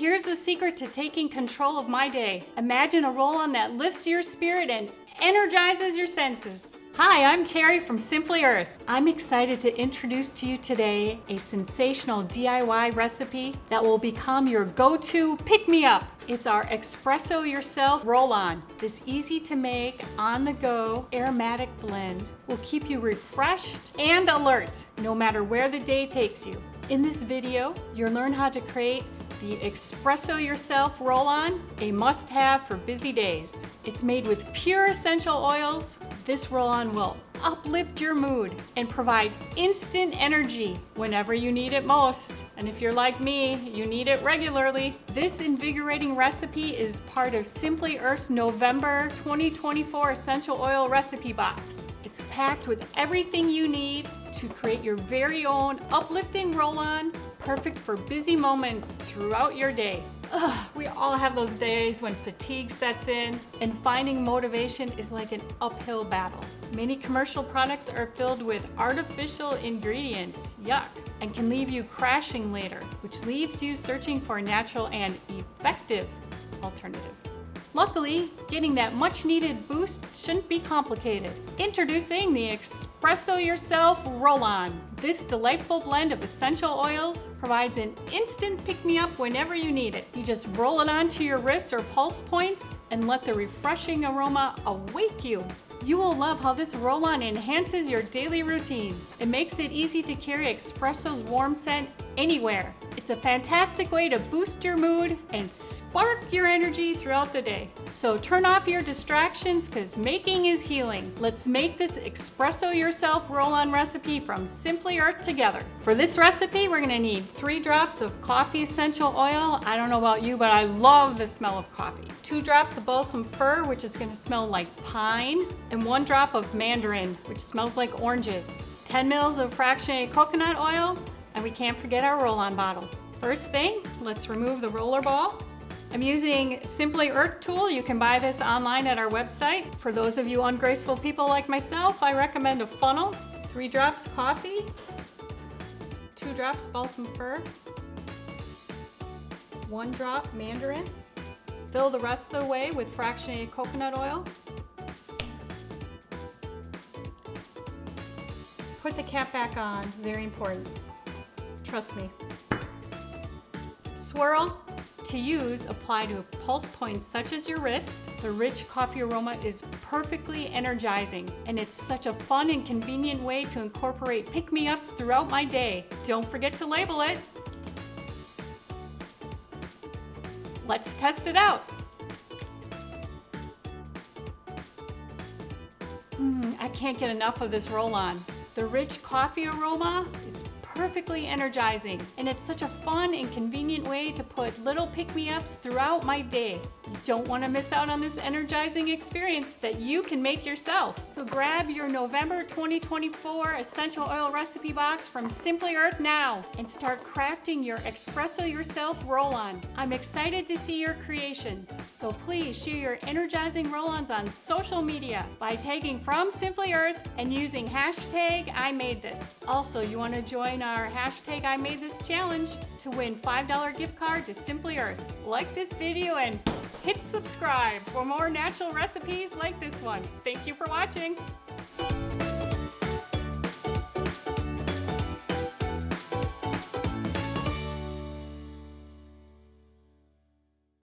Here's the secret to taking control of my day. Imagine a roll-on that lifts your spirit and energizes your senses. Hi, I'm Terry from Simply Earth. I'm excited to introduce to you today a sensational DIY recipe that will become your go-to pick-me-up. It's our Espresso Yourself Roll-On. This easy to make, on-the-go, aromatic blend will keep you refreshed and alert no matter where the day takes you. In this video, you'll learn how to create the Espresso Yourself Roll-On, a must-have for busy days. It's made with pure essential oils. This roll-on will uplift your mood and provide instant energy whenever you need it most. And if you're like me, you need it regularly. This invigorating recipe is part of Simply Earth's November 2024 Essential Oil Recipe Box. It's packed with everything you need to create your very own uplifting roll-on, perfect for busy moments throughout your day. We all have those days when fatigue sets in and finding motivation is like an uphill battle. Many commercial products are filled with artificial ingredients, yuck, and can leave you crashing later, which leaves you searching for a natural and effective alternative. Luckily, getting that much needed boost shouldn't be complicated. Introducing the Espresso Yourself Roll-On. This delightful blend of essential oils provides an instant pick-me-up whenever you need it. You just roll it onto your wrists or pulse points and let the refreshing aroma awake you. You will love how this roll-on enhances your daily routine. It makes it easy to carry espresso's warm scent anywhere. It's a fantastic way to boost your mood and spark your energy throughout the day. So turn off your distractions because making is healing. Let's make this Espresso Yourself Roll-On recipe from Simply Earth together. For this recipe, we're gonna need 3 drops of coffee essential oil. I don't know about you, but I love the smell of coffee. 2 drops of balsam fir, which is gonna smell like pine, and 1 drop of mandarin, which smells like oranges. 10 mils of fractionated coconut oil, and we can't forget our roll-on bottle. First thing, let's remove the roller ball. I'm using Simply Earth tool. You can buy this online at our website. For those of you ungraceful people like myself, I recommend a funnel. 3 drops coffee, 2 drops balsam fir, 1 drop mandarin. Fill the rest of the way with fractionated coconut oil. Put the cap back on, very important. Trust me. Swirl. To use, apply to pulse points such as your wrist. The rich coffee aroma is perfectly energizing, and it's such a fun and convenient way to incorporate pick-me-ups throughout my day. Don't forget to label it. Let's test it out. I can't get enough of this roll-on. The rich coffee aroma is perfectly energizing, and it's such a fun and convenient way to put little pick-me-ups throughout my day. You don't want to miss out on this energizing experience that you can make yourself. So grab your November 2024 Essential Oil Recipe Box from Simply Earth now and start crafting your Espresso Yourself Roll-On. I'm excited to see your creations, so please share your energizing roll-ons on social media by tagging From Simply Earth and using hashtag #IMadeThis. Also, you want to join our hashtag #IMadeThis challenge to win $5 gift card to Simply Earth. Like this video and hit subscribe for more natural recipes like this one. Thank you for watching.